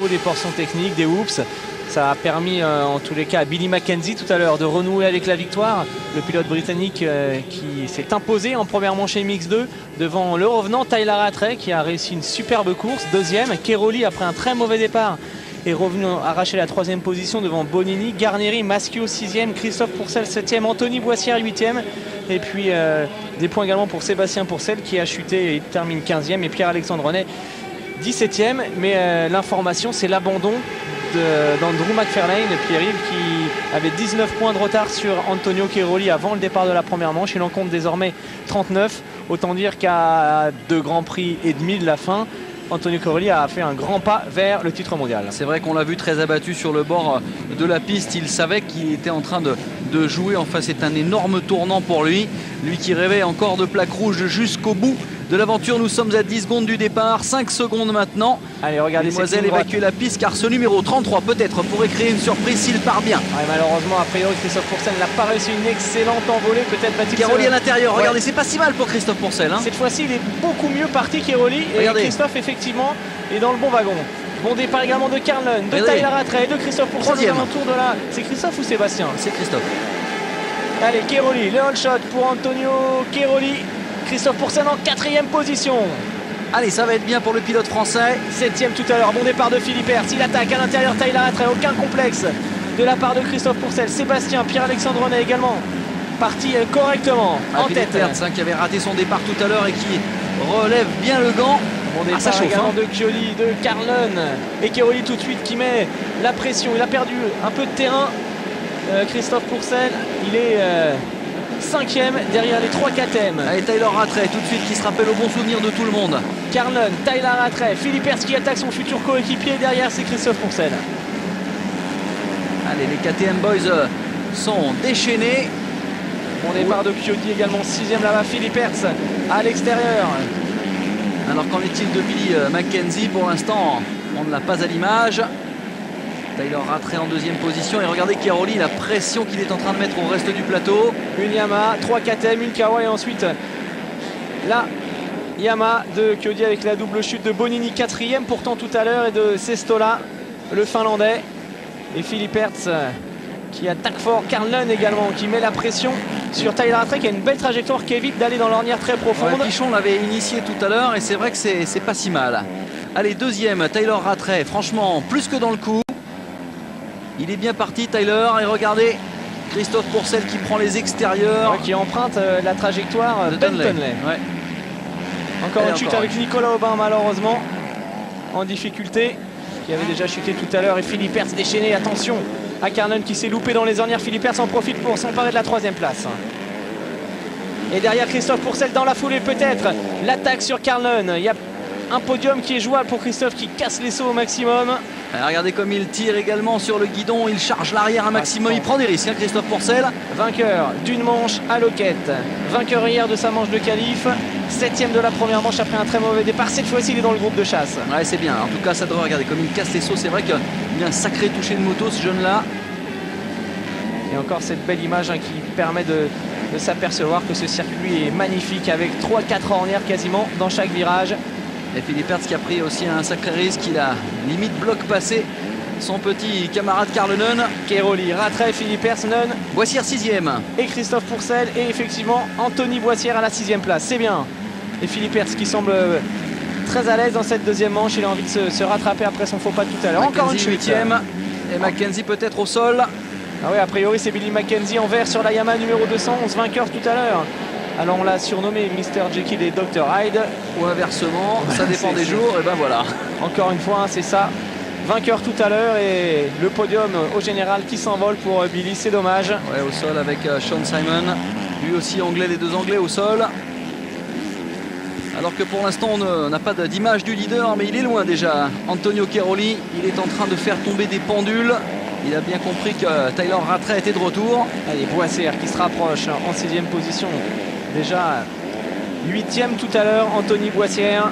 niveau des portions techniques, des whoops. Ça a permis en tous les cas à Billy Mackenzie tout à l'heure de renouer avec la victoire. Le pilote britannique qui s'est imposé en première manche MX2 devant le revenant Tyler Rattray qui a réussi une superbe course. Deuxième, Keroli après un très mauvais départ est revenu arracher la troisième position devant Bonini, Garneri, Maschio 6e, Christophe Pourcel 7e, Anthony Boissière 8e. Et puis des points également pour Sébastien Pourcel qui a chuté et termine 15e. Et Pierre-Alexandre Renet 17e. Mais l'information, c'est l'abandon d'Andrew McFarlane, Pierre-Yves, qui avait 19 points de retard sur Antonio Keroli avant le départ de la première manche. Il en compte désormais 39. Autant dire qu'à 2 grands prix et demi de la fin, Antonio Keroli a fait un grand pas vers le titre mondial. C'est vrai qu'on l'a vu très abattu sur le bord de la piste. Il savait qu'il était en train de jouer. Enfin, c'est un énorme tournant pour lui. Lui qui rêvait encore de plaque rouge jusqu'au bout de l'aventure. Nous sommes à 10 secondes du départ, 5 secondes maintenant. Allez, regardez, Mademoiselle évacue la piste car ce numéro 33 peut-être pourrait créer une surprise s'il part bien. Ouais, malheureusement, a priori, Christophe Pourcel n'a pas réussi une excellente envolée. Peut-être va-t-il Keroli à l'intérieur, regardez, c'est pas si mal pour Christophe Pourcel. Hein. Cette fois-ci, il est beaucoup mieux parti, Keroli. Et regardez. Christophe, effectivement, est dans le bon wagon. Bon départ également de Karl Lund, de Tyler Rattray, de Christophe Pourcel. Troisième. Autour de là. C'est Christophe ou Sébastien? C'est Christophe. Allez, Keroli, le all shot pour Antonio Keroli. Christophe Pourcel en 4e position. Allez, ça va être bien pour le pilote français. 7e tout à l'heure, bon départ de Philippe Hertz. Il attaque à l'intérieur Tyler Rattray, aucun complexe de la part de Christophe Pourcel. Sébastien, Pierre-Alexandre Renet également parti correctement en Philippe tête. Hertz, qui avait raté son départ tout à l'heure et qui relève bien le gant. Bon départ ça chauffe, également de Chioli, de Karl Lund. Et Keroli tout de suite qui met la pression. Il a perdu un peu de terrain. Christophe Pourcel, il est 5e derrière les 3 KTM. Allez, Tyler Rattray tout de suite qui se rappelle au bon souvenir de tout le monde. Karl Lund, Tyler Rattray, Philippe Hertz qui attaque son futur coéquipier. Derrière, c'est Christophe Pourcel. Allez, les KTM Boys sont déchaînés. Bon départ de Chiodi également, 6e là-bas, Philippe Hertz à l'extérieur. Alors qu'en est-il de Billy Mackenzie? Pour l'instant, on ne l'a pas à l'image. Tyler Rattray en 2e position. Et regardez Keroli, la pression qu'il est en train de mettre au reste du plateau. Une Yamaha, 3 KTM, une Kawa et ensuite la Yamaha de Chiodi avec la double chute de Bonini 4e pourtant tout à l'heure et de Sestola, le Finlandais. Et Philippe Hertz qui attaque fort. Karl Lund également qui met la pression sur Tyler Rattray qui a une belle trajectoire qui évite d'aller dans l'ornière très profonde. Ouais, Pichon l'avait initié tout à l'heure et c'est vrai que c'est pas si mal. Allez, 2e, Tyler Rattray, franchement plus que dans le coup. Il est bien parti Tyler et regardez Christophe Pourcel qui prend les extérieurs. Ouais, qui emprunte la trajectoire de Tonley. Ouais. Encore une chute avec Nicolas Aubin malheureusement en difficulté, qui avait déjà chuté tout à l'heure. Et Philippe Hertz déchaîné, attention à Karl Lund qui s'est loupé dans les ornières. Philippe Hertz en profite pour s'emparer de la 3e place. Et derrière Christophe Pourcel dans la foulée peut-être. L'attaque sur Karl Lund. Il y a un podium qui est jouable pour Christophe qui casse les sauts au maximum. Regardez comme il tire également sur le guidon, il charge l'arrière un maximum, il prend des risques, hein, Christophe Pourcel. Vainqueur d'une manche à Loquette, vainqueur hier de sa manche de qualif, 7e de la première manche après un très mauvais départ. Cette fois-ci il est dans le groupe de chasse. Ouais, c'est bien, en tout cas ça devrait, regarder comme il casse les sauts, c'est vrai qu'il a un sacré toucher de moto ce jeune là. Et encore cette belle image qui permet de s'apercevoir que ce circuit est magnifique avec 3-4 ornières quasiment dans chaque virage. Et Philippe Hertz qui a pris aussi un sacré risque, il a limite bloc passé son petit camarade Karl Lund. Keroli, Rattray, Philippe Hertz, Lund. Boissière 6e. Et Christophe Pourcel et effectivement Anthony Boissière à la 6e place, c'est bien. Et Philippe Hertz qui semble très à l'aise dans cette 2e manche, il a envie de se rattraper après son faux pas tout à l'heure. Encore une chute. 8e. Et Mackenzie peut-être au sol. Ah oui, a priori c'est Billy Mackenzie en vert sur la Yamaha numéro 211, vainqueur tout à l'heure. Alors on l'a surnommé Mr Jekyll et Dr Hyde. Ou inversement, ça dépend des jours, et ben voilà. Encore une fois, hein, c'est ça. Vainqueur tout à l'heure et le podium au général qui s'envole pour Billy, c'est dommage. Ouais, au sol avec Sean Simon, lui aussi anglais, les 2 anglais au sol. Alors que pour l'instant on n'a pas d'image du leader, mais il est loin déjà. Antonio Keroli, il est en train de faire tomber des pendules. Il a bien compris que Tyler Rattray était de retour. Allez, Boissière qui se rapproche en 6e position. Déjà 8e tout à l'heure, Anthony Boissière.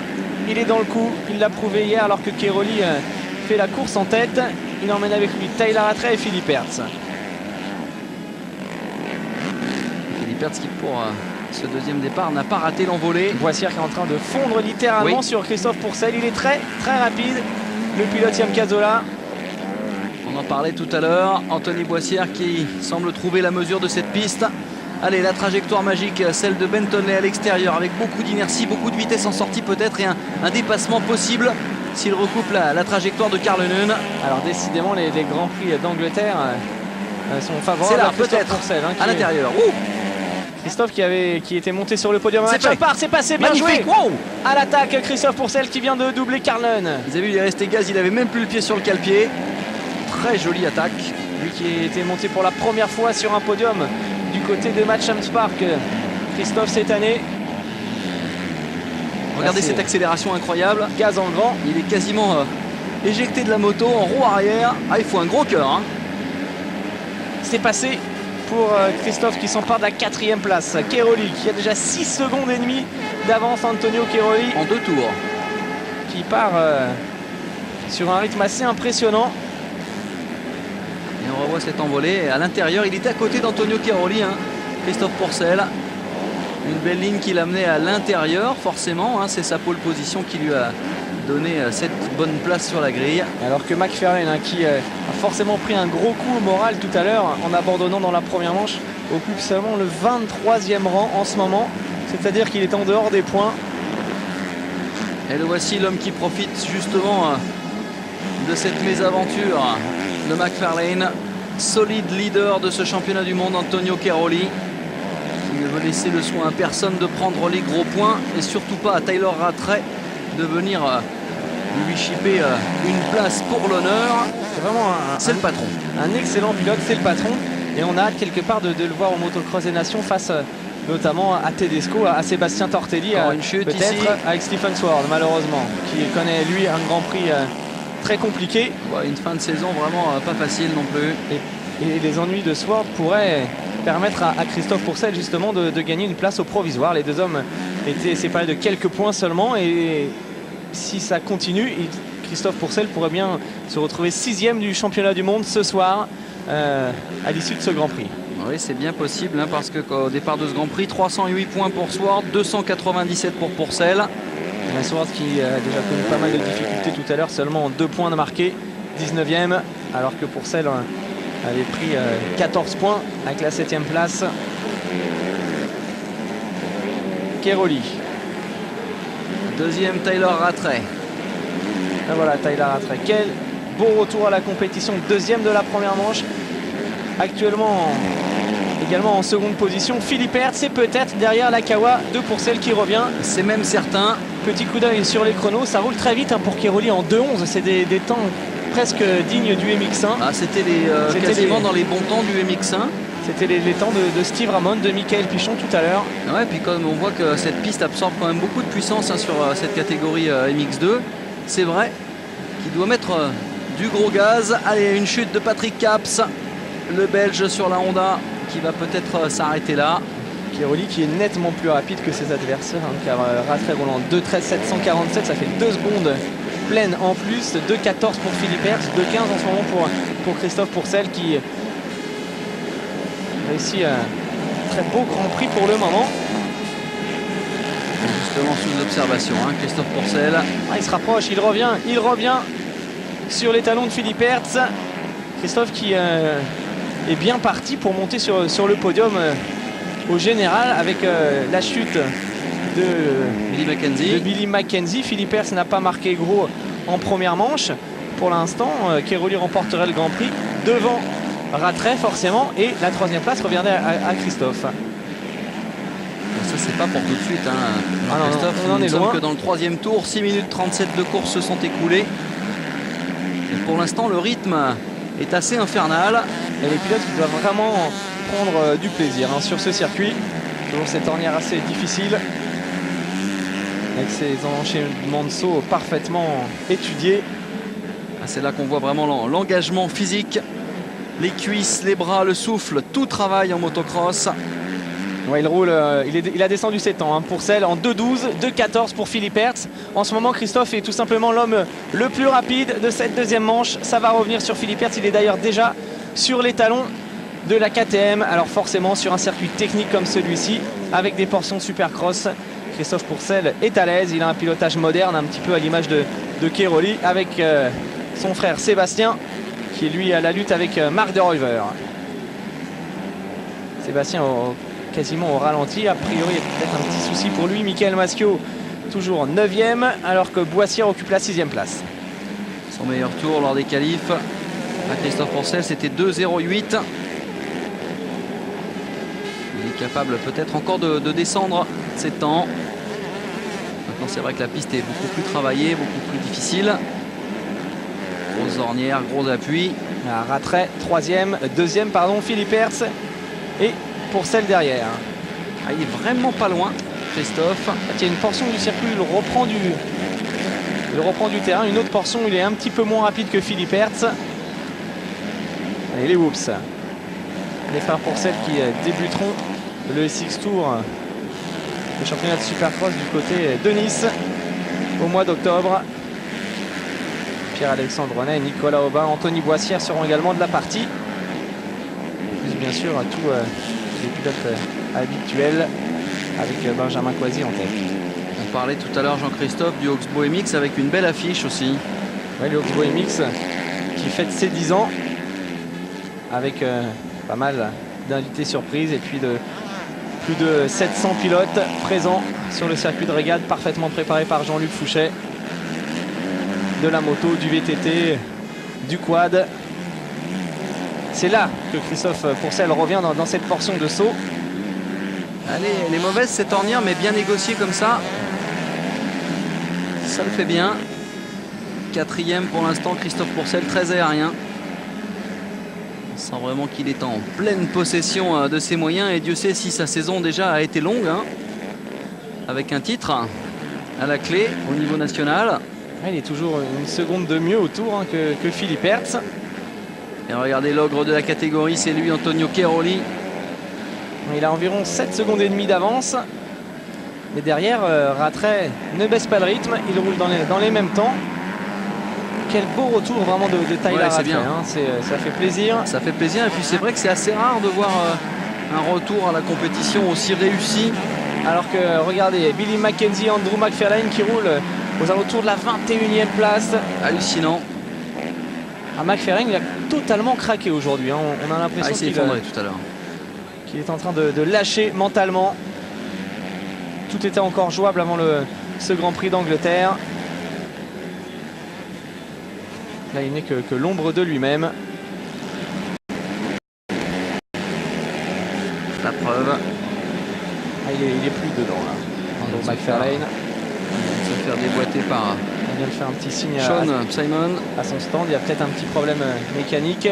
Il est dans le coup, il l'a prouvé hier alors que Keroli fait la course en tête. Il emmène avec lui Tyler Rattray et Philippe Hertz. Philippe Hertz qui pour ce 2e départ n'a pas raté l'envolée. Boissière qui est en train de fondre littéralement sur Christophe Pourcel. Il est très très rapide. le pilote Yam Cazola. On en parlait tout à l'heure. Anthony Boissière qui semble trouver la mesure de cette piste. Allez, la trajectoire magique, celle de Bentonley à l'extérieur, avec beaucoup d'inertie, beaucoup de vitesse en sortie peut-être, et un dépassement possible s'il recoupe la trajectoire de Carlenen. Alors décidément, les Grands Prix d'Angleterre sont favorables. C'est là, à Christophe peut-être, Pourcel, à l'intérieur. Christophe qui était monté sur le podium. C'est fait. C'est passé, bien Magnifique. joué. Wow. À l'attaque, Christophe Pourcel qui vient de doubler Carlenen. Vous avez vu, il est resté gaz, il avait même plus le pied sur le cale-pied. Très jolie attaque. Lui qui était monté pour la première fois sur un podium du côté de Matcham Park. Christophe cette année. Regardez cette accélération incroyable. Gaz en grand. Il est quasiment éjecté de la moto en roue arrière. Ah, il faut un gros cœur. Hein. C'est passé pour Christophe qui s'empare de la 4e place. Keroli qui a déjà 6 secondes et demie d'avance. Antonio Keroli en 2 tours. Qui part sur un rythme assez impressionnant. Et on revoit cette envolée. À l'intérieur, il était à côté d'Antonio Keroli, hein. Christophe Pourcel. Une belle ligne qui l'amenait à l'intérieur, forcément. Hein. C'est sa pole position qui lui a donné cette bonne place sur la grille. Alors que McFarlane, hein, qui a forcément pris un gros coup au moral tout à l'heure en abandonnant dans la première manche, occupe seulement le 23e rang en ce moment. C'est-à-dire qu'il est en dehors des points. Et le voici, l'homme qui profite justement de cette mésaventure de McFarlane. Solide leader de ce championnat du monde, Antonio Keroli. Il ne veut laisser le soin à personne de prendre les gros points et surtout pas à Tyler Rattray de venir lui chipper une place pour l'honneur. C'est vraiment le patron. Un excellent pilote, c'est le patron. Et on a hâte quelque part de le voir au Motocross des Nations face notamment à Tedesco, à Sébastien Tortelli, peut-être avec Stephen Sword malheureusement, qui connaît lui un Grand Prix très compliqué. Une fin de saison vraiment pas facile non plus. Et les ennuis de Sword pourraient permettre à Christophe Pourcel justement de gagner une place au provisoire. Les deux hommes étaient séparés de quelques points seulement, et si ça continue, Christophe Pourcel pourrait bien se retrouver 6e du championnat du monde ce soir à l'issue de ce Grand Prix. Oui, c'est bien possible, hein, parce qu'au départ de ce Grand Prix, 308 points pour Sword, 297 pour Pourcel. Sword qui a déjà connu pas mal de difficultés tout à l'heure, seulement 2 points de marqué, 19e, alors que Pourcel avait pris 14 points avec la 7e place. Keroli. Deuxième, Tyler Rattray. Et voilà, Tyler Rattray. Quel beau retour à la compétition. 2e de la première manche. Actuellement également en seconde position. Philippe Hertz est peut-être derrière la Kawa de Pourcel qui revient. C'est même certain. Petit coup d'œil sur les chronos. Ça roule très vite hein, pour Keroli en 2:11. C'est des temps presque dignes du MX1. Ah, c'était quasiment dans les bons temps du MX1. C'était les temps de Steve Ramon, de Michael Pichon tout à l'heure. Ouais, puis comme on voit que cette piste absorbe quand même beaucoup de puissance hein, sur cette catégorie MX2, c'est vrai qu'il doit mettre du gros gaz. Allez, une chute de Patrick Caps, le Belge sur la Honda, qui va peut-être s'arrêter là. Keroli qui est nettement plus rapide que ses adversaires, hein, car Rattray roulant 2:13,747, ça fait 2 secondes pleines en plus, 2:14 pour Philippe Hertz, 2:15 en ce moment pour Christophe Pourcel qui réussit un très beau Grand Prix pour le moment. Justement sous observation, hein, Christophe Pourcel. Ah, il se rapproche, il revient sur les talons de Philippe Hertz. Christophe qui est bien parti pour monter sur le podium au général avec la chute de Billy Mackenzie. Philippe Hertz n'a pas marqué gros en première manche. Pour l'instant, Keroli remporterait le Grand Prix devant Rattray forcément, et la 3e place reviendrait à Christophe. Ça c'est pas pour tout de suite hein. Ah Christophe, on en est loin. Que dans le 3e tour, 6 minutes 37 de course se sont écoulées. Et pour l'instant le rythme est assez infernal. Et les pilotes qui doivent vraiment prendre du plaisir hein, sur ce circuit. Toujours cette ornière assez difficile, avec ces enchaînements de sauts parfaitement étudiés. Ah, c'est là qu'on voit vraiment l'engagement physique. Les cuisses, les bras, le souffle, tout travaille en motocross. Ouais, il roule, il a descendu ses temps hein, pour celle en 2:12, 2:14 pour Philippe Hertz. En ce moment, Christophe est tout simplement l'homme le plus rapide de cette 2e manche. Ça va revenir sur Philippe Hertz. Il est d'ailleurs déjà sur les talons de la KTM. Alors forcément, sur un circuit technique comme celui-ci, avec des portions supercross, Christophe Pourcel est à l'aise. Il a un pilotage moderne, un petit peu à l'image de Cairoli, avec son frère Sébastien, qui lui a la lutte avec Marc de Ruyver. Sébastien quasiment au ralenti. A priori, il y a peut-être un petit souci pour lui. Michael Maschio, toujours 9e, alors que Boissière occupe la 6e place. Son meilleur tour lors des qualifs à Christophe Pourcel, c'était 2,08. Il est capable peut-être encore de descendre ses temps. Maintenant, c'est vrai que la piste est beaucoup plus travaillée, beaucoup plus difficile. Grosse ornière, gros appui. Rattray, 3e, 2e, pardon, Philippe Hertz et Pourcel derrière. Ah, il est vraiment pas loin, Christophe. Il y a une portion du circuit, il reprend du terrain. Une autre portion, il est un petit peu moins rapide que Philippe Hertz. Allez, les Whoops. Les frères Pourcel qui débuteront le SX Tour, le championnat de Supercross du côté de Nice au mois d'octobre. Pierre-Alexandre Renet, Nicolas Aubin, Anthony Boissière seront également de la partie. Plus bien sûr tous les pilotes habituels avec Benjamin Coisy en tête. On parlait tout à l'heure, Jean-Christophe, du Oxbow MX avec une belle affiche aussi. Ouais, le Oxbow MX qui fête ses 10 ans avec pas mal d'invités surprises et puis de plus de 700 pilotes présents sur le circuit de régate, parfaitement préparé par Jean-Luc Fouchet. De la moto, du VTT, du quad. C'est là que Christophe Pourcel revient dans cette portion de saut. Allez, elle est mauvaise cette ornière, mais bien négociée comme ça. Ça le fait bien. 4e pour l'instant, Christophe Pourcel, très aérien. On sent vraiment qu'il est en pleine possession de ses moyens. Et Dieu sait si sa saison déjà a été longue, hein, avec un titre à la clé au niveau national. Il est toujours une seconde de mieux autour hein, que Philippe Hertz. Et regardez l'ogre de la catégorie, c'est lui, Antonio Cairoli. Il a environ 7 secondes et demie d'avance. Mais derrière, Rattray ne baisse pas le rythme. Il roule dans les mêmes temps. Quel beau retour vraiment de Tyler Rattray. Hein. Ça fait plaisir. Ça fait plaisir. Et puis c'est vrai que c'est assez rare de voir un retour à la compétition aussi réussi. Alors que, regardez, Billy Mackenzie, Andrew McFarlane qui roule aux alentours de la 21e place. Hallucinant. McFarlane, il a totalement craqué aujourd'hui. Hein. On a l'impression il s'est effondré tout à l'heure. Qu'il est en train de lâcher mentalement. Tout était encore jouable avant ce Grand Prix d'Angleterre. Là, il n'est que l'ombre de lui-même. La preuve. Il est plus dedans là. Andrew McFarlane. Il va se faire déboîter par... Il vient de faire un petit signe Sean Simon à son stand. Il y a peut-être un petit problème mécanique.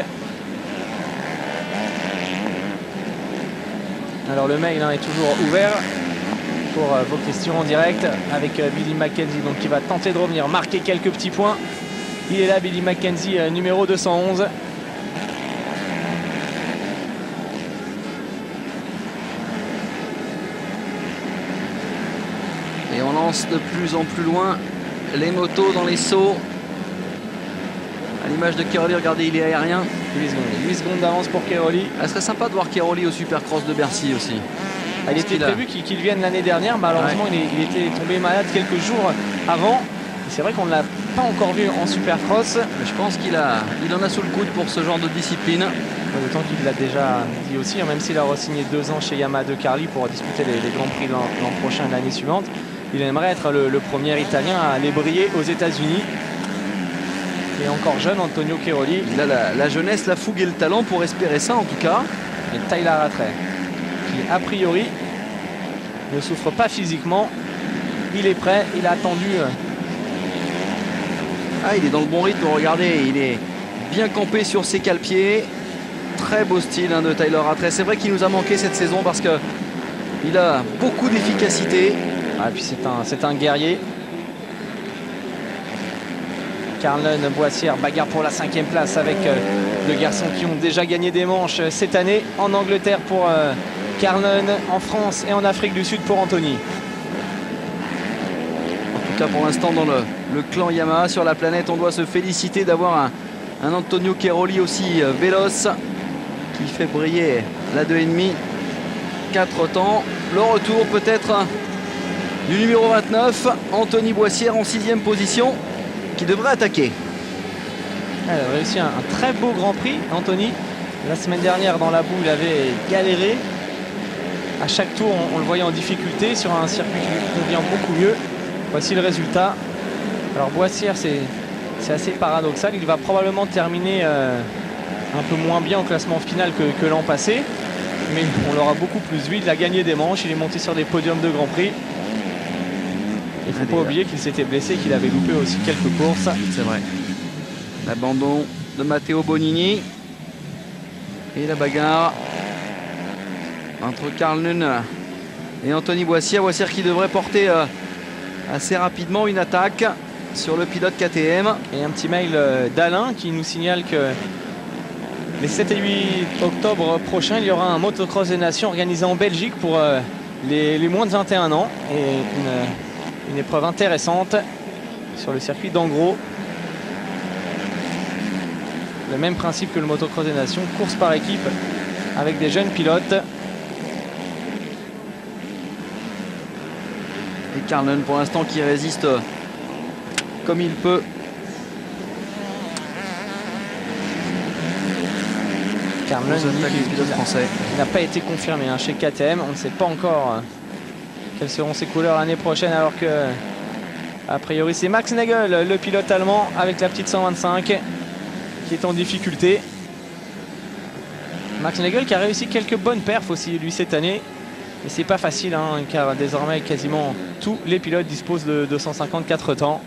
Alors le mail est toujours ouvert pour vos questions en direct avec Billy Mackenzie donc, qui va tenter de revenir marquer quelques petits points. Il est là, Billy Mackenzie, numéro 211. Et on lance de plus en plus loin les motos dans les sauts. À l'image de Cairoli, regardez, il est aérien. 8 secondes d'avance pour Cairoli. Ce serait sympa de voir Cairoli au Supercross de Bercy aussi. Il était prévu qu'il vienne l'année dernière. Malheureusement, il était tombé malade quelques jours avant. C'est vrai qu'on ne l'a pas encore vu en Supercross. Mais je pense qu'il en a sous le coude pour ce genre de discipline. D'autant qu'il l'a déjà dit aussi, même s'il a re-signé 2 ans chez Yamaha de Carli pour disputer les Grands Prix l'an prochain et l'année suivante. Il aimerait être le premier Italien à aller briller aux États-Unis. Et encore jeune, Antonio Cairoli. Il a la jeunesse, la fougue et le talent pour espérer ça en tout cas. Et Tyler Rattray, qui a priori ne souffre pas physiquement. Il est prêt, il a attendu. Il est dans le bon rythme, regardez, il est bien campé sur ses cale-pieds. Très beau style de Tyler Rattray. C'est vrai qu'il nous a manqué cette saison parce qu'il a beaucoup d'efficacité. Et puis c'est un guerrier. Carlin Boissière, bagarre pour la 5e place avec deux garçons qui ont déjà gagné des manches cette année. En Angleterre pour Carlin, en France et en Afrique du Sud pour Anthony. En tout cas pour l'instant dans le clan Yamaha sur la planète, on doit se féliciter d'avoir un Antonio Cairoli aussi véloce qui fait briller la 2,5. 4 temps. Le retour peut-être du numéro 29, Anthony Boissière en 6e position, qui devrait attaquer. Elle a réussi un très beau Grand Prix, Anthony. La semaine dernière, dans la boue, il avait galéré. À chaque tour, on le voyait en difficulté sur un circuit qui lui convient beaucoup mieux. Voici le résultat. Alors Boissière, c'est assez paradoxal. Il va probablement terminer un peu moins bien au classement final que l'an passé. Mais on l'aura beaucoup plus vu. Il a gagné des manches. Il est monté sur des podiums de Grand Prix. Il ne faut pas oublier qu'il s'était blessé, qu'il avait loupé aussi quelques courses. C'est vrai. L'abandon de Matteo Bonini. Et la bagarre entre Karl Nunn et Anthony Boissière. Boissière qui devrait porter assez rapidement une attaque sur le pilote KTM. Et un petit mail d'Alain qui nous signale que les 7 et 8 octobre prochains, il y aura un motocross des nations organisé en Belgique pour les moins de 21 ans. Et une épreuve intéressante sur le circuit d'Angro. Le même principe que le motocross des nations, course par équipe avec des jeunes pilotes. Et Karl Nunn pour l'instant qui résiste comme il peut. Karl Nunn n'a pas été confirmé chez KTM. On ne sait pas encore quelles seront ses couleurs l'année prochaine, alors que a priori c'est Max Nagel, le pilote allemand, avec la petite 125 qui est en difficulté. Max Nagel qui a réussi quelques bonnes perfs aussi lui cette année. Et c'est pas facile car désormais quasiment tous les pilotes disposent de 254 temps.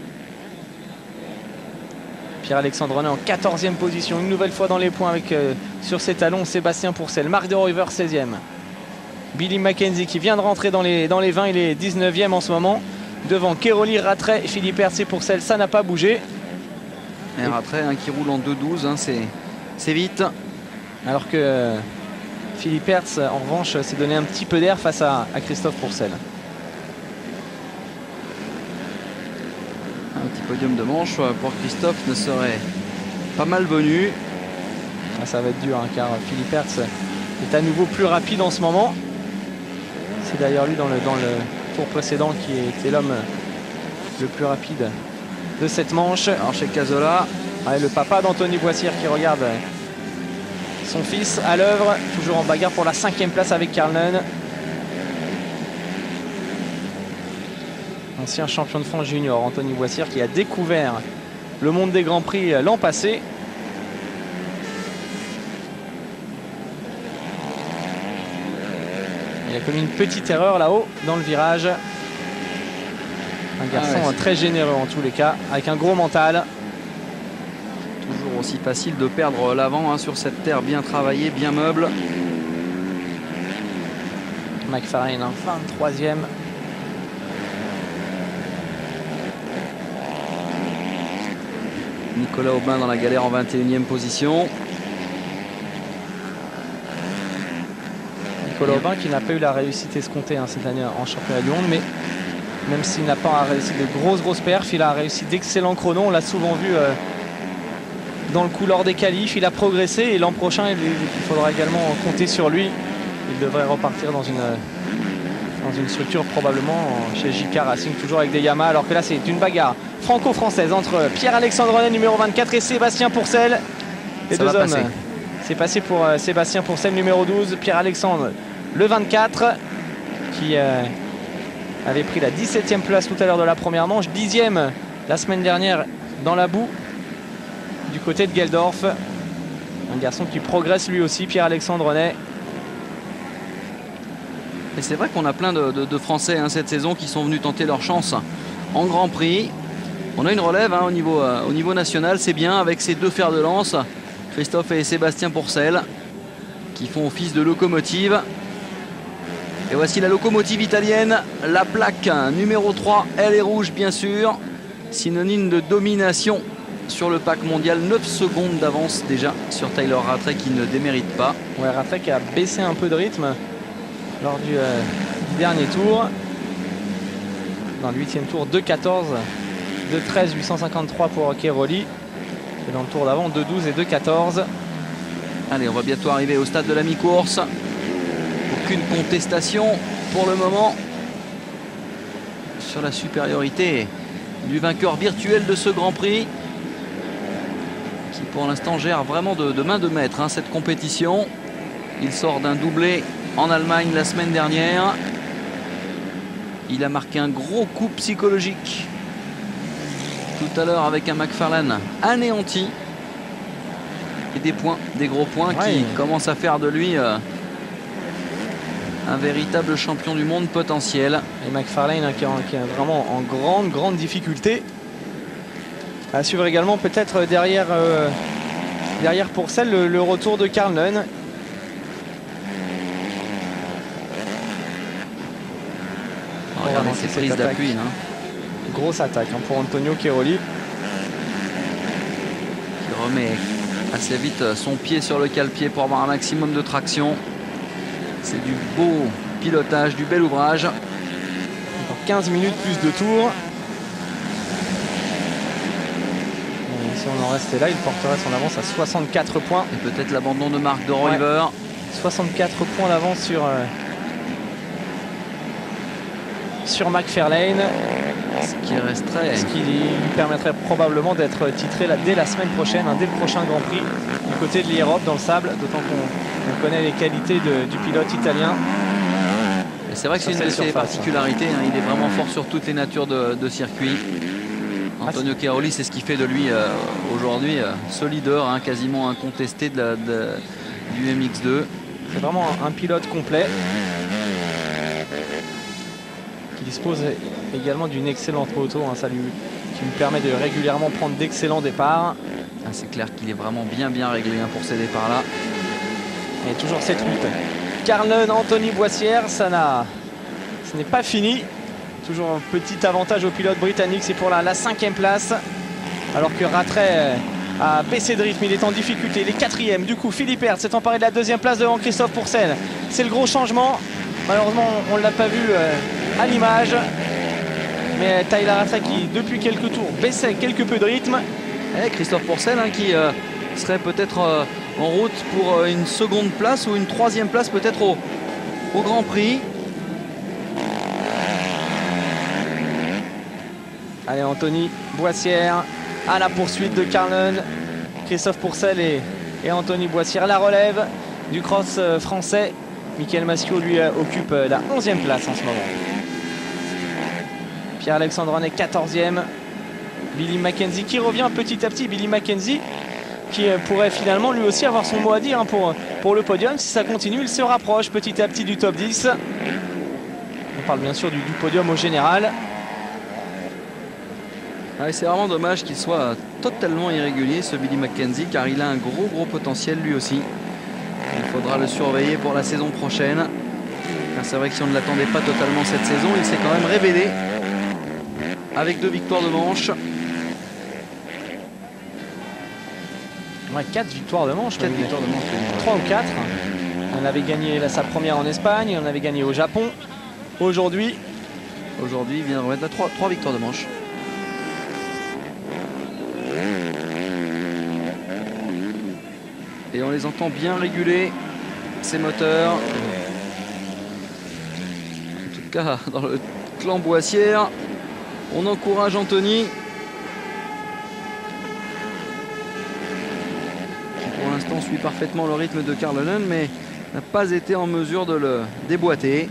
Pierre-Alexandre René en 14e position, une nouvelle fois dans les points avec sur ses talons Sébastien Pourcel. Marc de Ruyver 16e. Billy Mackenzie qui vient de rentrer dans les 20, il est 19e en ce moment. Devant Keroli, Rattray, Philippe Hertz et Pourcel, ça n'a pas bougé. Et Rattray qui roule en 2.12, c'est vite. Alors que Philippe Hertz, en revanche, s'est donné un petit peu d'air face à Christophe Pourcel. Un petit podium de manche pour Christophe ne serait pas mal venu. Ça va être dur car Philippe Hertz est à nouveau plus rapide en ce moment. C'est d'ailleurs lui dans le tour précédent qui était l'homme le plus rapide de cette manche. Alors chez Cazzola, le papa d'Anthony Boissière qui regarde son fils à l'œuvre, toujours en bagarre pour la 5e place avec Karl Nunn. Ancien champion de France junior, Anthony Boissière qui a découvert le monde des Grands Prix l'an passé. Il a commis une petite erreur là-haut dans le virage. Un garçon très généreux en tous les cas, avec un gros mental. Toujours aussi facile de perdre l'avant sur cette terre bien travaillée, bien meuble. McFarlane en 23e. Nicolas Aubin dans la galère en 21e position. Nicolas Aubin qui n'a pas eu la réussite escomptée cette année en championnat du monde, mais même s'il n'a pas réussi de grosses perfs, il a réussi d'excellents chronos. On l'a souvent vu dans le coup lors des qualifs. Il a progressé et l'an prochain, il faudra également compter sur lui. Il devrait repartir dans une structure probablement chez JK Racing, toujours avec des Yamaha, alors que là c'est une bagarre franco-française entre Pierre-Alexandre René numéro 24 et Sébastien Pourcel. Les deux hommes. C'est passé pour Sébastien Pourcel numéro 12, Pierre-Alexandre le 24 qui avait pris la 17e place tout à l'heure de la première manche, 10e la semaine dernière dans la boue du côté de Geldorf. Un garçon qui progresse lui aussi, Pierre-Alexandre René. Et c'est vrai qu'on a plein de Français cette saison qui sont venus tenter leur chance en Grand Prix. On a une relève au niveau national, c'est bien, avec ces deux fers de lance, Christophe et Sébastien Pourcel, qui font office de locomotive. Et voici la locomotive italienne, la plaque numéro 3, elle est rouge bien sûr, synonyme de domination sur le pack mondial. 9 secondes d'avance déjà sur Tyler Rattray qui ne démérite pas. Ouais, Rattray qui a baissé un peu de rythme lors du dernier tour. Dans le 8e tour, 2.14, 2.13, 853 pour Keroli. Et dans le tour d'avant, 2.12 et 2.14. Allez, on va bientôt arriver au stade de la mi-course. Aucune contestation pour le moment. sur la supériorité du vainqueur virtuel de ce Grand Prix, qui pour l'instant gère vraiment de main de maître cette compétition. Il sort d'un doublé en Allemagne la semaine dernière. Il a marqué un gros coup psychologique tout à l'heure avec un McFarlane anéanti. Et des points, des gros points qui commencent à faire de lui un véritable champion du monde potentiel. Et McFarlane qui est vraiment en grande difficulté. À suivre également peut-être derrière Pourcel le retour de Karl Lund. Regardez ces prises d'appui. Grosse attaque pour Antonio Cairoli. Qui remet assez vite son pied sur le cale-pied pour avoir un maximum de traction. C'est du beau pilotage, du bel ouvrage. Encore 15 minutes plus de tours. Et si on en restait là, il porterait son avance à 64 points. Et peut-être l'abandon de Mark de Roiver. 64 points d'avance sur McFarlane. Ce qui resterait. Ce qui lui permettrait probablement d'être titré dès la semaine prochaine, dès le prochain Grand Prix, du côté de l'Europe dans le sable, d'autant qu'on connaît les qualités du pilote italien. Et c'est vrai que c'est une de ses particularités, il est vraiment fort sur toutes les natures de circuit. Antonio Cairoli, c'est ce qui fait de lui aujourd'hui ce leader quasiment incontesté du MX2. C'est vraiment un pilote complet. Dispose également d'une excellente moto, qui lui permet de régulièrement prendre d'excellents départs. C'est clair qu'il est vraiment bien réglé pour ces départs là. Et toujours cette lutte. Karl Lund, Anthony Boissière, ce n'est pas fini. Toujours un petit avantage au pilote britannique, c'est pour la 5e place. Alors que Rattray a baissé de rythme, il est en difficulté. Il est 4e. Du coup, Philippe Hertz s'est emparé de la 2e place devant Christophe Pourcel. C'est le gros changement. Malheureusement, on ne l'a pas vu à l'image, mais Tyler Rattray qui depuis quelques tours baissait quelque peu de rythme. Et Christophe Pourcel qui serait peut-être en route pour une seconde place ou une 3e place peut-être au Grand Prix. Allez, Anthony Boissière à la poursuite de Karl Lund. Christophe Pourcel et Anthony Boissière la relève du cross français. Michael Massiot lui occupe la 11e place en ce moment. Pierre-Alexandre Renet 14e. Billy Mackenzie qui revient petit à petit. Billy Mackenzie qui pourrait finalement lui aussi avoir son mot à dire pour le podium. Si ça continue, il se rapproche petit à petit du top 10. On parle bien sûr du podium au général. C'est vraiment dommage qu'il soit totalement irrégulier ce Billy Mackenzie, car il a un gros potentiel lui aussi. Il faudra le surveiller pour la saison prochaine. C'est vrai que si on ne l'attendait pas totalement cette saison, il s'est quand même révélé avec 2 victoires de manche. 4 victoires de manche. 4 victoires de manche. 3 ou 4. On avait gagné sa première en Espagne, on avait gagné au Japon. Aujourd'hui, il vient de remettre 3 victoires de manche. Et on les entend bien réguler, ces moteurs. En tout cas, dans le clan Boissière, on encourage Anthony, qui pour l'instant suit parfaitement le rythme de Karl Lund, mais n'a pas été en mesure de le déboîter.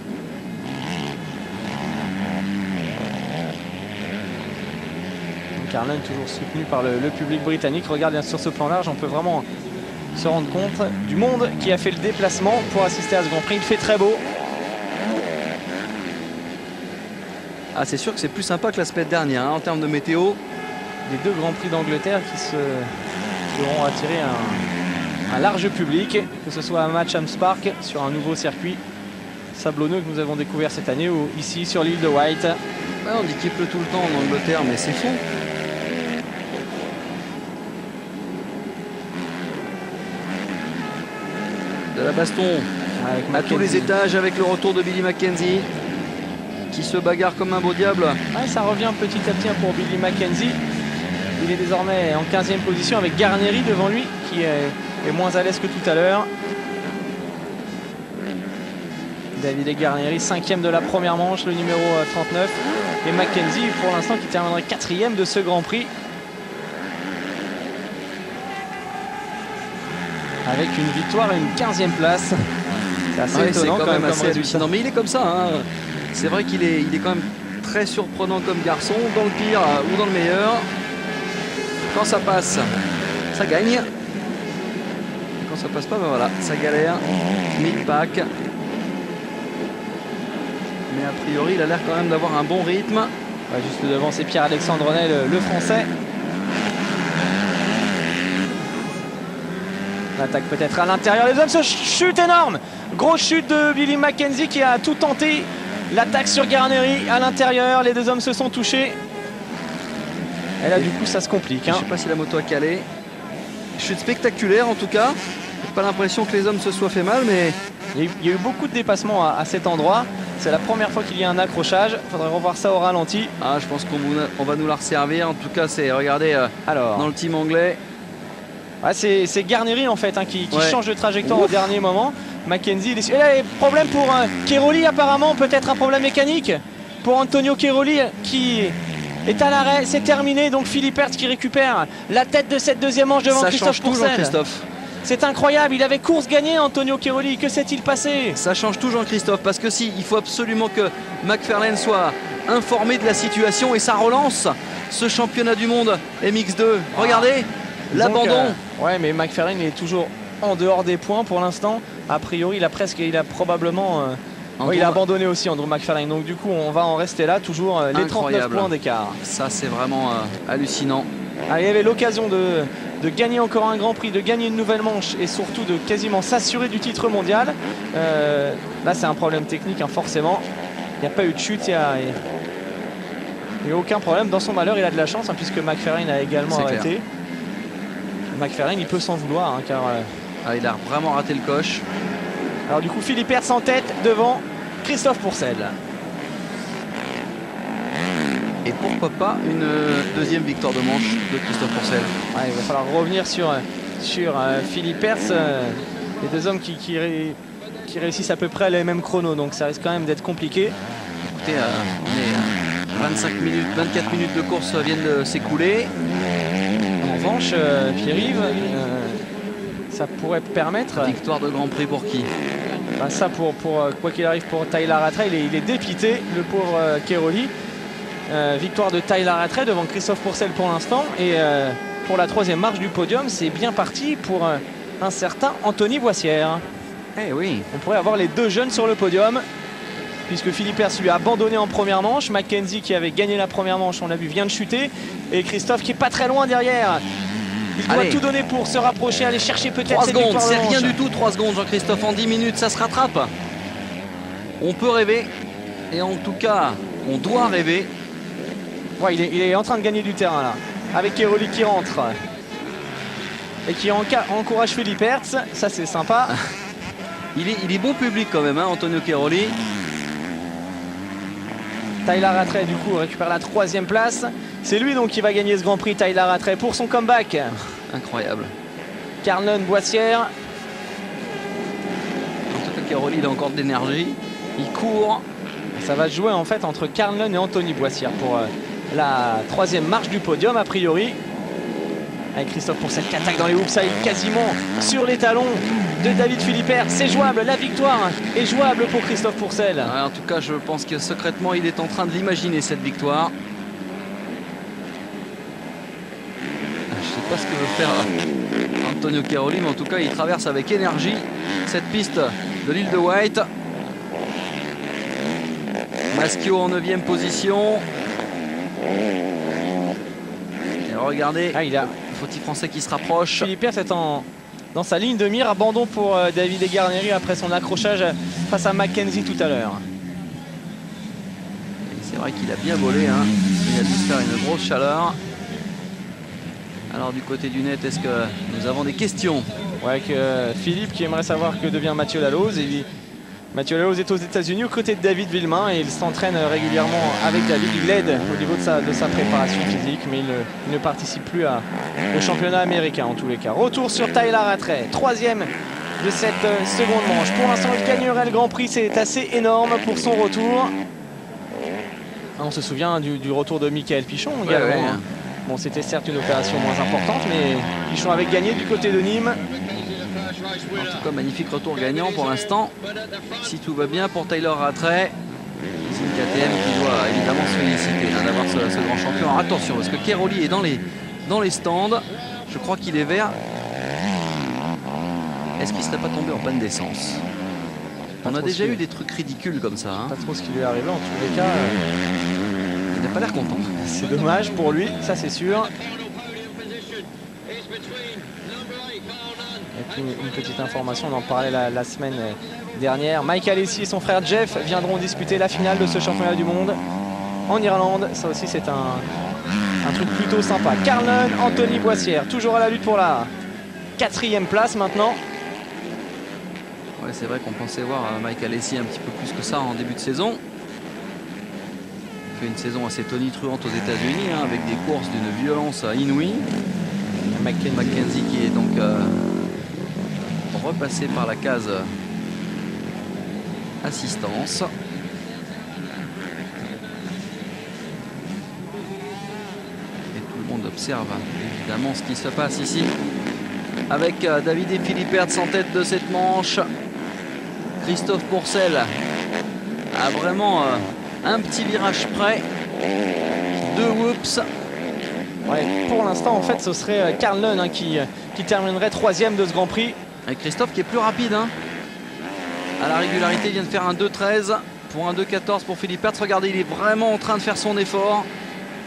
Karl Lund toujours soutenu par le public britannique. Regarde sur ce plan large, on peut vraiment se rendre compte du monde qui a fait le déplacement pour assister à ce Grand Prix. Il fait très beau. C'est sûr que c'est plus sympa que la semaine dernière en termes de météo. Les 2 Grands Prix d'Angleterre qui auront attiré un large public, que ce soit à Matcham Park sur un nouveau circuit sablonneux que nous avons découvert cette année, ou ici sur l'île de White. On dit qu'il pleut tout le temps en Angleterre, mais c'est faux. De la baston à tous les étages avec le retour de Billy Mackenzie qui se bagarre comme un beau diable. Ça revient petit à petit pour Billy Mackenzie. Il est désormais en 15e position avec Garnieri devant lui qui est moins à l'aise que tout à l'heure. Davide Garneri, 5e de la première manche, le numéro 39. Et Mackenzie, pour l'instant, qui terminerait 4e de ce Grand Prix. Avec une victoire et une 15e place. C'est assez étonnant quand même, assez résultat. hallucinant. Mais il est comme ça. Hein. C'est vrai qu'il est quand même très surprenant comme garçon, dans le pire ou dans le meilleur. Quand ça passe, ça gagne. Quand ça passe pas, ben voilà, ça galère. Mid-pack. Mais a priori, il a l'air quand même d'avoir un bon rythme. Ouais, juste devant, c'est Pierre-Alexandre Ney, le Français. L'attaque peut-être à l'intérieur. Les hommes se chutent énorme. Grosse chute de Billy Mackenzie qui a tout tenté. L'attaque sur Garneri à l'intérieur. Les deux hommes se sont touchés. Et là, du coup, ça se complique. Hein. Je ne sais pas si la moto a calé. Chute spectaculaire en tout cas. J'ai pas l'impression que les hommes se soient fait mal, mais il y a eu beaucoup de dépassements à cet endroit. C'est la première fois qu'il y a un accrochage. Il faudrait revoir ça au ralenti. Ah, je pense qu'on va nous la resservir. En tout cas, c'est, regardez, alors, dans le team anglais. Ouais, c'est Garneri en fait qui change de trajectoire au dernier moment. Mackenzie, il y a des problèmes pour Cairoli apparemment, peut-être un problème mécanique pour Antonio Cairoli qui est à l'arrêt. C'est terminé, donc Philippe Hertz qui récupère la tête de cette deuxième manche devant Christophe Pourcel. C'est incroyable, il avait course gagnée Antonio Cairoli, que s'est-il passé? Ça change tout Jean-Christophe, parce que si, il faut absolument que McFarlane soit informé de la situation et ça relance ce championnat du monde MX2. Regardez, l'abandon. Ouais, mais McFarlane est toujours en dehors des points pour l'instant. A priori, il a probablement... il a abandonné aussi Andrew McFarlane. Donc du coup, on va en rester là, toujours les 39 points d'écart. Ça, c'est vraiment hallucinant. Ah, il y avait l'occasion de gagner encore un Grand Prix, de gagner une nouvelle manche et surtout de quasiment s'assurer du titre mondial. Là, c'est un problème technique, hein, forcément. Il n'y a pas eu de chute, il n'y a aucun problème. Dans son malheur, il a de la chance, hein, puisque McFarlane a également arrêté. Clair. McFarlane, il peut s'en vouloir, hein, car... il a vraiment raté le coche. Alors du coup, Philippe Hertz en tête devant Christophe Pourcel. Et pourquoi pas une deuxième victoire de manche de Christophe Pourcel. Ouais, il va falloir revenir sur Philippe Hertz. Les deux hommes qui réussissent à peu près les mêmes chronos, donc ça risque quand même d'être compliqué. Écoutez, on est 24 minutes de course viennent de s'écouler. En revanche, Pierre-Yves, ça pourrait permettre... Victoire de Grand Prix pour qui? Ça pour quoi qu'il arrive pour Tyler Rattray, il est dépité, le pauvre Cairoli. Victoire de Tyler Rattray devant Christophe Pourcel pour l'instant. Et pour la troisième marche du podium, c'est bien parti pour un certain Anthony Boissière. Eh oui. On pourrait avoir les deux jeunes sur le podium, puisque Philippe Hertz lui a abandonné en première manche. Mackenzie, qui avait gagné la première manche, on l'a vu, vient de chuter. Et Christophe qui est pas très loin derrière. Il doit tout donner pour se rapprocher, aller chercher peut-être 3 cette secondes, victoire de manche. C'est rien du tout, 3 secondes Jean-Christophe, en 10 minutes, ça se rattrape. On peut rêver, et en tout cas, on doit rêver. Ouais, il est en train de gagner du terrain là, avec Cairoli qui rentre. Et qui encourage Philippe Hertz, ça c'est sympa. Il est bon public quand même, hein, Antonio Cairoli. Tyler Rattray du coup récupère la troisième place. C'est lui donc qui va gagner ce Grand Prix, Tyler Rattray, pour son comeback. Incroyable. Carlon Boissière. En tout cas, Cairoli, il a encore de l'énergie. Il court. Ça va se jouer en fait entre Carlon et Anthony Boissière pour la troisième marche du podium a priori. Avec Christophe Pourcel qui attaque dans les hoops, quasiment sur les talons de David Philippe Hertz. C'est jouable, la victoire est jouable pour Christophe Pourcel. Ouais, en tout cas, je pense que secrètement, il est en train de l'imaginer cette victoire. Je ne sais pas ce que veut faire Antonio Cairoli, mais en tout cas, il traverse avec énergie cette piste de l'île de Wight. Maschio en 9e position. Et regardez, il a le petit français qui se rapproche. Philippe Hertz est dans sa ligne de mire. Abandon pour David Garneri après son accrochage face à Mackenzie tout à l'heure. C'est vrai qu'il a bien volé, hein. Il a dû se faire une grosse chaleur. Alors du côté du net, est-ce que nous avons des questions? Ouais, avec Philippe qui aimerait savoir que devient Mathieu Laloz. Mathieu Laloz est aux États-Unis aux côtés de David Villemain et il s'entraîne régulièrement avec David. Il l'aide au niveau de sa préparation physique, mais il ne participe plus au championnat américain en tous les cas. Retour sur Tyler Rattray, troisième de cette seconde manche. Pour l'instant, il gagnerait le Grand Prix, c'est assez énorme pour son retour. On se souvient du retour de Michael Pichon également. Ouais. Bon, c'était certes une opération moins importante, mais Pichon avait gagné du côté de Nîmes. En tout cas, magnifique retour gagnant pour l'instant. Si tout va bien pour Tyler Rattray. C'est une KTM qui doit évidemment se féliciter d'avoir ce grand champion. Alors attention, parce que Keroli est dans les stands. Je crois qu'il est vert. Est-ce qu'il ne serait pas tombé en panne d'essence? On a déjà eu des trucs ridicules comme ça. Pas trop ce qui lui est arrivé en tous les cas. Il n'a pas l'air content. C'est dommage pour lui, ça c'est sûr. Et puis une petite information, on en parlait la semaine dernière. Mike Alessi et son frère Jeff viendront disputer la finale de ce championnat du monde en Irlande. Ça aussi c'est un truc plutôt sympa. Carl Nunn, Anthony Boissière, toujours à la lutte pour la 4e place maintenant. Ouais, c'est vrai qu'on pensait voir Mike Alessi un petit peu plus que ça en début de saison. Il fait une saison assez tonitruante aux États-Unis, avec des courses d'une violence inouïe. Mackenzie qui est donc repassé par la case assistance. Et tout le monde observe évidemment ce qui se passe ici avec David et Philippe Hertz en tête de cette manche. Christophe Pourcel a vraiment un petit virage près. 2 whoops. Ouais, pour l'instant, en fait, ce serait Carl Nunn qui terminerait 3e de ce Grand Prix. Et Christophe qui est plus rapide. À la régularité, il vient de faire un 2.13 pour un 2.14 pour Philippe Hertz. Regardez, il est vraiment en train de faire son effort.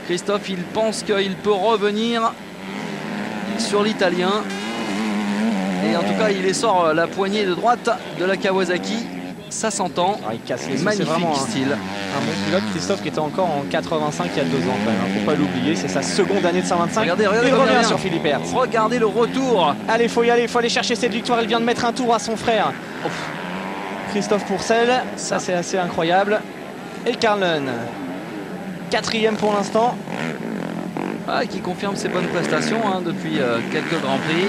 Christophe, il pense qu'il peut revenir sur l'Italien. Et en tout cas, il sort la poignée de droite de la Kawasaki. Ça s'entend. Il casse les magnifique vraiment style. Un bon pilote, Christophe, qui était encore en 85 il y a 2 ans quand même. Faut pas l'oublier, c'est sa seconde année de 125. Regardez, il revient sur Philippe Hertz. Regardez le retour. Allez, faut y aller, faut aller chercher cette victoire. Il vient de mettre un tour à son frère. Christophe Pourcel, ça c'est assez incroyable. Et Carl Nunn, 4e pour l'instant. Qui confirme ses bonnes prestations depuis quelques Grands Prix.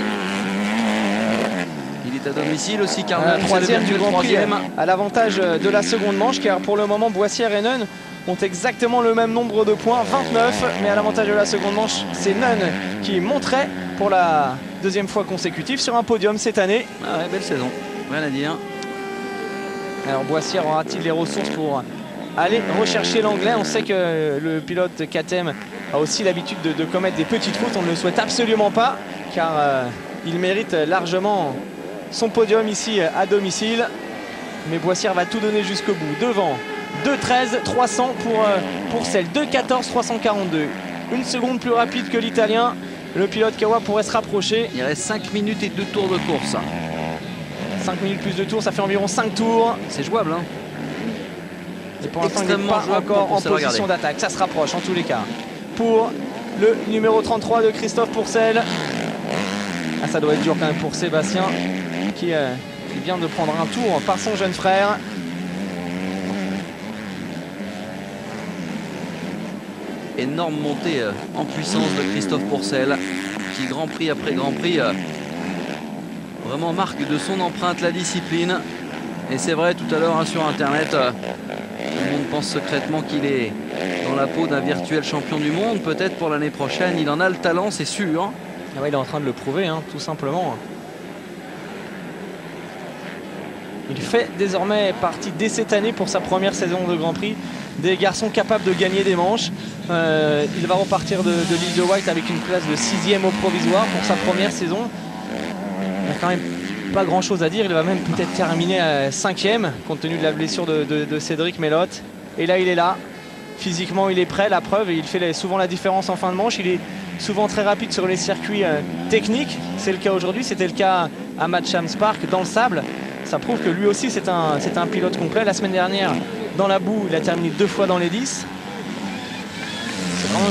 Il est à domicile aussi, Carl Nunn, 3e du Grand Prix, 3e. à l'avantage de la seconde manche, car pour le moment Boissière et Nunn ont exactement le même nombre de points, 29, mais à l'avantage de la seconde manche, c'est Nunn qui monterait pour la 2e fois consécutive sur un podium cette année. Ah ouais, belle saison, rien à dire. Alors Boissière aura-t-il les ressources pour aller rechercher l'anglais? On sait que le pilote KTM a aussi l'habitude de commettre des petites fautes, on ne le souhaite absolument pas, car il mérite largement son podium ici à domicile. Mais Boissière va tout donner jusqu'au bout. Devant, 2.13, 300 pour celle 2.14, 342. Une seconde plus rapide que l'Italien. Le pilote Kawa pourrait se rapprocher. Il reste 5 minutes et 2 tours de course. 5 minutes plus de tours, ça fait environ 5 tours. C'est jouable, hein. Et pour l'instant, il n'est pas encore en position d'attaque. Ça se rapproche en tous les cas. Pour le numéro 33 de Christophe Pourcel. Ah, ça doit être dur quand même pour Sébastien qui vient de prendre un tour par son jeune frère. Énorme montée en puissance de Christophe Pourcel qui, Grand Prix après Grand Prix, vraiment marque de son empreinte la discipline. Et c'est vrai, tout à l'heure sur internet, tout le monde pense secrètement qu'il est dans la peau d'un virtuel champion du monde. Peut-être pour l'année prochaine, il en a le talent, c'est sûr. Ah ouais, il est en train de le prouver, tout simplement. Il fait désormais partie dès cette année pour sa première saison de Grand Prix des garçons capables de gagner des manches. Il va repartir de l'île de White avec une place de 6e au provisoire pour sa première saison. Il n'y a quand même pas grand chose à dire, il va même peut-être terminer à 5e compte tenu de la blessure de Cédric Melotte. Et là il est là, physiquement il est prêt, la preuve, et il fait souvent la différence en fin de manche. Il est souvent très rapide sur les circuits techniques, c'est le cas aujourd'hui, c'était le cas à Matcham Park dans le sable. Ça prouve que lui aussi c'est un pilote complet. La semaine dernière dans la boue il a terminé 2 fois dans les 10. C'est vraiment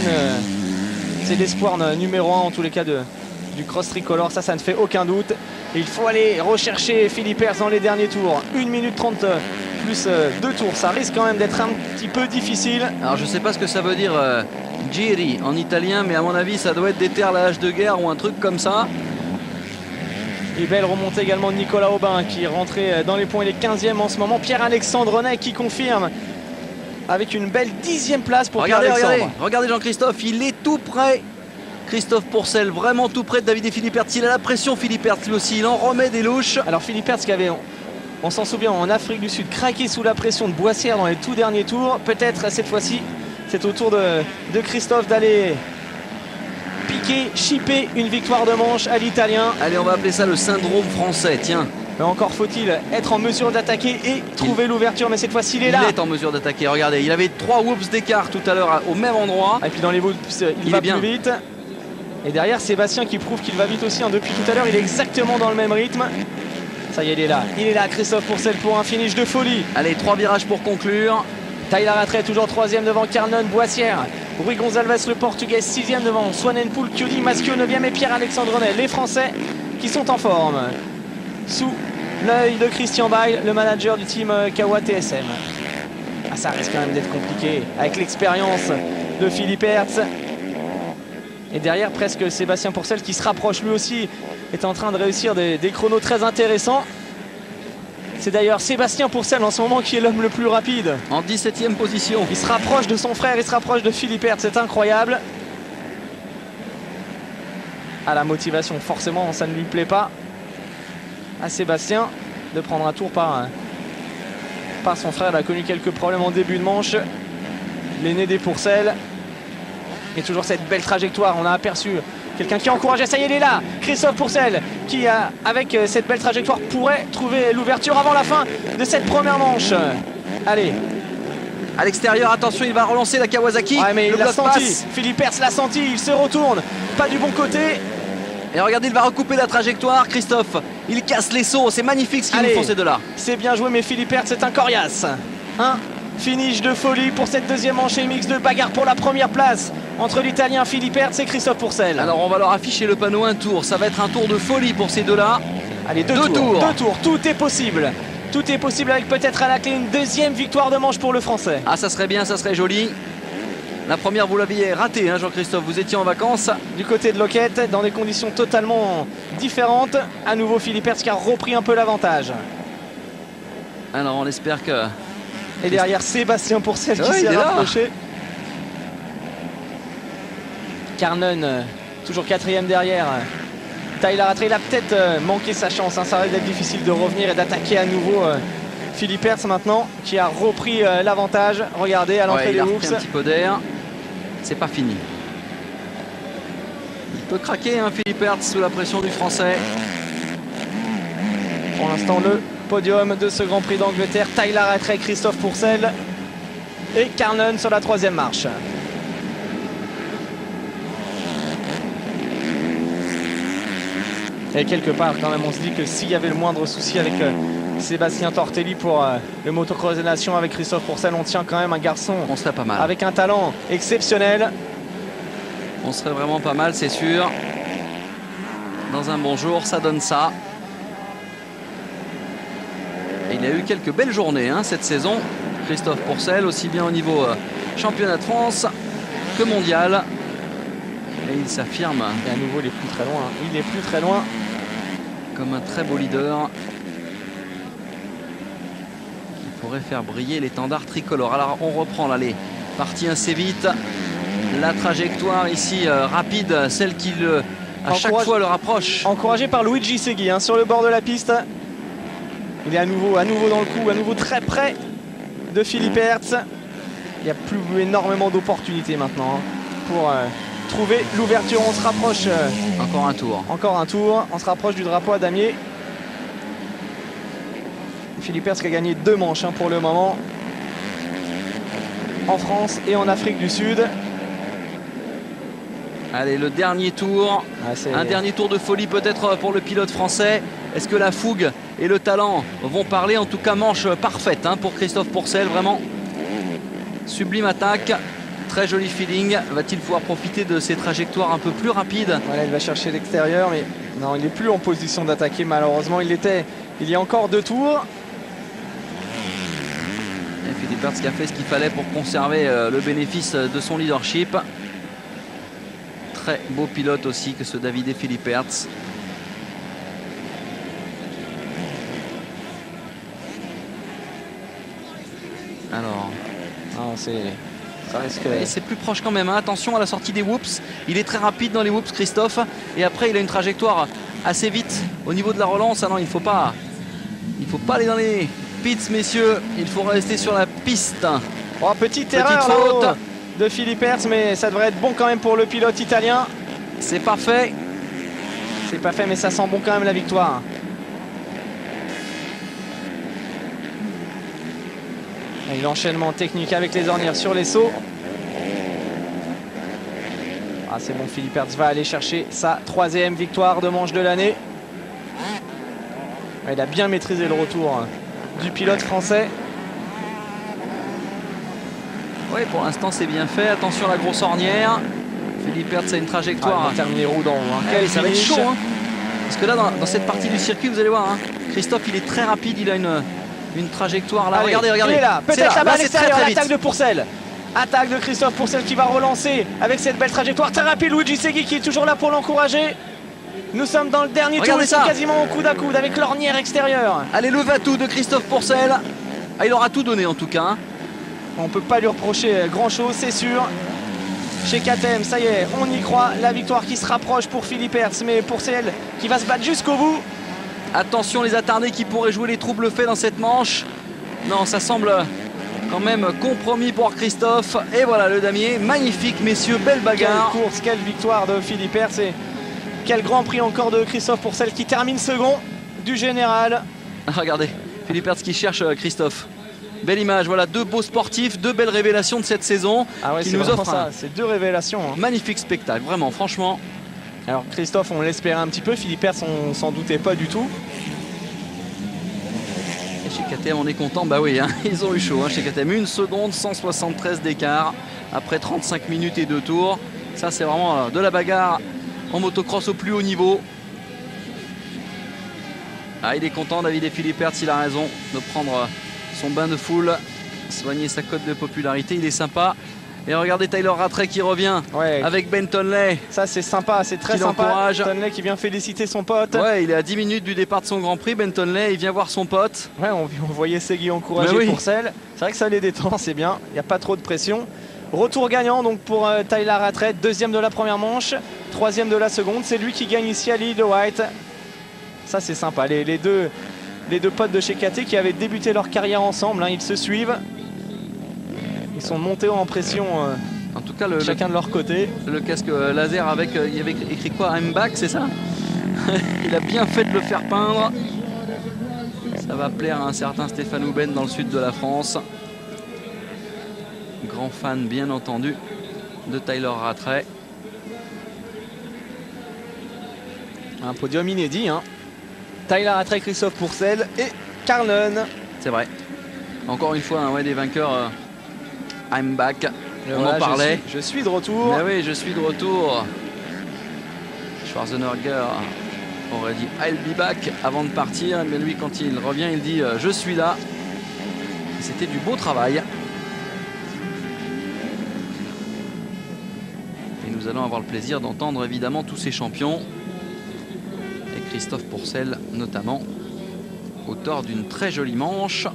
c'est l'espoir numéro 1 en tous les cas du cross tricolore, ça ne fait aucun doute. Et il faut aller rechercher Philippe Hertz dans les derniers tours. 1 minute 30 plus 2 tours, ça risque quand même d'être un petit peu difficile. Alors je sais pas ce que ça veut dire Giri en italien, mais à mon avis ça doit être des terres la hache de guerre ou un truc comme ça. Et belle remontée également de Nicolas Aubin qui est rentré dans les points. Il est 15e en ce moment. Pierre-Alexandre Ney qui confirme avec une belle 10e place pour Pierre-Alexandre. Regardez Jean-Christophe, il est tout près. Christophe Pourcel, vraiment tout près de David et Philippe Hertz. Il a la pression, Philippe Hertz lui aussi, il en remet des louches. Alors Philippe Hertz qui avait, on s'en souvient, en Afrique du Sud, craqué sous la pression de Boissière dans les tout derniers tours. Peut-être cette fois-ci, c'est au tour de Christophe d'aller piquer, chipper une victoire de manche à l'Italien. Allez, on va appeler ça le syndrome français, tiens. Mais encore faut-il être en mesure d'attaquer et trouver l'ouverture, mais cette fois-ci il est là. Il est en mesure d'attaquer, regardez, il avait 3 whoops d'écart tout à l'heure au même endroit. Et puis dans les whoops, il va plus vite. Et derrière Sébastien qui prouve qu'il va vite aussi, hein. Depuis tout à l'heure il est exactement dans le même rythme. Ça y est, il est là Christophe Pourcel pour un finish de folie. Allez, 3 virages pour conclure. Tyler Rattray toujours 3e devant Carnon Boissière. Rui Gonçalves le portugais 6e devant Swanepoel, Chiodi Maschio 9e et Pierre-Alexandre Ney. Les Français qui sont en forme. Sous l'œil de Christian Bail, le manager du team Kawa TSM. Ah, ça risque quand même d'être compliqué avec l'expérience de Philippe Hertz. Et derrière presque Sébastien Pourcel qui se rapproche lui aussi, est en train de réussir des chronos très intéressants. C'est d'ailleurs Sébastien Pourcel en ce moment qui est l'homme le plus rapide. En 17e position. Il se rapproche de son frère, il se rapproche de Philippe Hertz, c'est incroyable. À la motivation, forcément ça ne lui plaît pas à Sébastien de prendre un tour par son frère. Il a connu quelques problèmes en début de manche. L'aîné des Pourcel. Et toujours cette belle trajectoire, on a aperçu quelqu'un qui encourageait, ça y est, il est là, Christophe Pourcel, qui avec cette belle trajectoire pourrait trouver l'ouverture avant la fin de cette première manche. Allez. À l'extérieur, attention, il va relancer la Kawasaki. Ouais, mais il l'a senti, Philippe Hertz l'a senti, il se retourne, pas du bon côté. Et regardez, il va recouper la trajectoire, Christophe. Il casse les sauts, c'est magnifique ce qu'il nous font ces deux-là. C'est bien joué, mais Philippe Hertz, c'est un coriace. Finish de folie pour cette deuxième manche MX2, bagarre pour la première place entre l'Italien Philippe Hertz et Christophe Pourcel. Alors on va leur afficher le panneau un tour, ça va être un tour de folie pour ces deux-là. Allez, deux tours, tout est possible. Tout est possible avec peut-être à la clé une deuxième victoire de manche pour le Français. Ah, ça serait bien, ça serait joli. La première, vous l'aviez ratée, hein, Jean-Christophe, vous étiez en vacances. Du côté de Loquette, dans des conditions totalement différentes. À nouveau Philippe Hertz qui a repris un peu l'avantage. Alors on espère que... Et derrière Sébastien Pourcel qui s'est rapproché. Carnon, toujours 4e derrière. Tyler Rattray, il a peut-être manqué sa chance. Hein. Ça risque d'être difficile de revenir et d'attaquer à nouveau Philippe Hertz maintenant, qui a repris l'avantage. Regardez à l'entrée des hoops. Il a repris un petit peu d'air. C'est pas fini. Il peut craquer, hein, Philippe Hertz, sous la pression du Français. Pour l'instant, le podium de ce Grand Prix d'Angleterre. Tyler Rattray, Christophe Pourcel et Carnon sur la 3e marche. Et quelque part, quand même, on se dit que s'il y avait le moindre souci avec Sébastien Tortelli pour le motocross des nations avec Christophe Pourcel, on tient quand même un garçon on serait pas mal. Avec un talent exceptionnel. On serait vraiment pas mal, c'est sûr. Dans un bon jour, ça donne ça. Et il a eu quelques belles journées hein, cette saison, Christophe Pourcel, aussi bien au niveau championnat de France que mondial. Et il s'affirme. Et à nouveau, il est plus très loin. Il est plus très loin. Comme un très beau leader. Il pourrait faire briller l'étendard tricolore. Alors on reprend là les parties assez vite. La trajectoire ici rapide, celle qui à chaque fois le rapproche. Encouragé par Luigi Segui hein, sur le bord de la piste. Il est à nouveau dans le coup, à nouveau très près de Philippe Hertz. Il n'y a plus énormément d'opportunités maintenant hein, pour trouver l'ouverture. On se rapproche. Encore un tour. Encore un tour. On se rapproche du drapeau à damier. Philippe Hertz qui a gagné 2 manches hein, pour le moment. En France et en Afrique du Sud. Allez, le dernier tour. Un dernier tour de folie peut-être pour le pilote français. Est-ce que la fougue et le talent vont parler? En tout cas, manche parfaite hein, pour Christophe Pourcel. Vraiment sublime attaque. Très joli feeling. Va-t-il pouvoir profiter de ces trajectoires un peu plus rapides? Voilà, il va chercher l'extérieur, mais non, il n'est plus en position d'attaquer malheureusement. Il y a encore 2 tours. Et Philippe Hertz qui a fait ce qu'il fallait pour conserver le bénéfice de son leadership. Très beau pilote aussi que ce David et Philippe Hertz. Alors, ça risque... c'est plus proche quand même, hein. Attention à la sortie des whoops. Il est très rapide dans les whoops, Christophe. Et après, il a une trajectoire assez vite au niveau de la relance. Ah non, il ne faut pas aller dans les pits, messieurs. Il faut rester sur la piste. Oh, petite erreur faute de Philippe Hertz, mais ça devrait être bon quand même pour le pilote italien. C'est parfait. C'est pas fait, mais ça sent bon quand même la victoire. Et l'enchaînement technique avec les ornières sur les sauts. Ah, c'est bon, Philippe Hertz va aller chercher sa 3e victoire de manche de l'année. Il a bien maîtrisé le retour du pilote français. Oui, pour l'instant c'est bien fait. Attention à la grosse ornière. Philippe Hertz a une trajectoire. Il va terminer roue d'en haut. Ça va être chaud. Hein. Parce que là, dans cette partie du circuit, vous allez voir, hein, Christophe, il est très rapide. Il a une trajectoire là. Allez, regardez. Il est là. Peut-être là-bas à l'extérieur. Très L'attaque de Pourcel. Attaque de Christophe Pourcel qui va relancer avec cette belle trajectoire. Très rapide, Luigi Segui qui est toujours là pour l'encourager. Nous sommes dans le dernier tour. Ils sont quasiment au coude à coude avec l'ornière extérieure. Allez, le va-tout de Christophe Pourcel. Ah, il aura tout donné en tout cas. Hein. On ne peut pas lui reprocher grand-chose, c'est sûr. Chez KTM, ça y est, on y croit. La victoire qui se rapproche pour Philippe Hertz, mais Pourcel qui va se battre jusqu'au bout. Attention les attardés qui pourraient jouer les troubles faits dans cette manche. Non, ça semble quand même compromis pour Christophe. Et voilà le damier, magnifique messieurs, belle bagarre. Quelle course, quelle victoire de Philippe Hertz et quel grand prix encore de Christophe Pourcel qui termine second du général. Regardez, Philippe Hertz qui cherche Christophe. Belle image, voilà 2 beaux sportifs, 2 belles révélations de cette saison qui nous offrent ça. C'est 2 révélations. Hein. Magnifique spectacle, vraiment, franchement. Alors Christophe, on l'espérait un petit peu, Philippe Hertz, on s'en doutait pas du tout. Et chez KTM, on est content, bah oui, hein, ils ont eu chaud hein, chez KTM. 1 seconde, 173 d'écart après 35 minutes et 2 tours. Ça, c'est vraiment de la bagarre en motocross au plus haut niveau. Ah, il est content, David et Philippe Hertz, il a raison de prendre son bain de foule, soigner sa cote de popularité, il est sympa. Et regardez Tyler Rattray qui revient avec Ben Tonley. Ça c'est sympa, c'est très sympa. Tonley qui vient féliciter son pote. Ouais, il est à 10 minutes du départ de son Grand Prix. Ben Tonley, il vient voir son pote. Ouais, on voyait Segui encourager Pourcel. C'est vrai que ça les détend, c'est bien. Il n'y a pas trop de pression. Retour gagnant donc pour Tyler Rattray, 2e de la première manche, 3e de la seconde. C'est lui qui gagne ici à l'Île de White. Ça c'est sympa. Les deux potes de chez KT qui avaient débuté leur carrière ensemble, hein, ils se suivent. Ils sont montés en pression en tout cas, chacun de leur côté. Le casque laser avec, il y avait écrit quoi, I'm back, c'est ça? Il a bien fait de le faire peindre. Ça va plaire à un certain Stéphane Houben dans le sud de la France. Grand fan bien entendu de Tyler Rattray. Un podium inédit, hein. Tyler Rattray, Christophe Pourcel et Carlon. C'est vrai. Encore une fois, des vainqueurs. I'm back. On en parlait. Je suis de retour. Mais oui, je suis de retour. Schwarzenegger aurait dit I'll be back avant de partir. Mais lui, quand il revient, il dit je suis là. C'était du beau travail. Et nous allons avoir le plaisir d'entendre évidemment tous ces champions. Et Christophe Pourcel notamment, auteur d'une très jolie manche.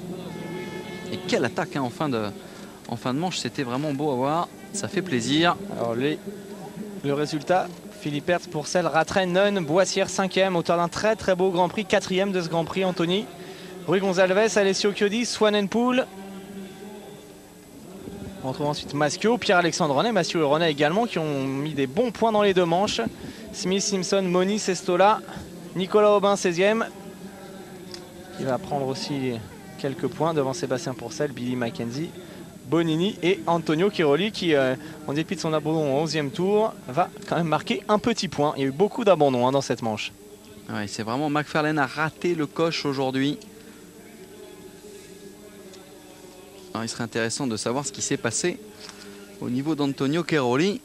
Et quelle attaque hein, en fin de manche, c'était vraiment beau à voir. Ça fait plaisir. Alors le résultat, Philippe Hertz, Pourcel, Rattray, Nunn, Boissière 5e, auteur d'un très très beau Grand Prix, 4e de ce Grand Prix, Anthony. Rui Gonzalez, Alessio Chiodi, Swanenpoel. On retrouve ensuite Maschio, Pierre-Alexandre Renet, Maschio et Renet également qui ont mis des bons points dans les 2 manches. Smith, Simpson, Moni, Sestola, Nicolas Aubin 16e. Il va prendre aussi quelques points devant Sébastien Pourcel, Billy Mackenzie, Bonini et Antonio Chiroli qui, en dépit de son abandon au 11e tour, va quand même marquer un petit point. Il y a eu beaucoup d'abandons dans cette manche. Ouais, c'est vraiment McFarlane a raté le coche aujourd'hui. Il serait intéressant de savoir ce qui s'est passé au niveau d'Antonio Chiroli.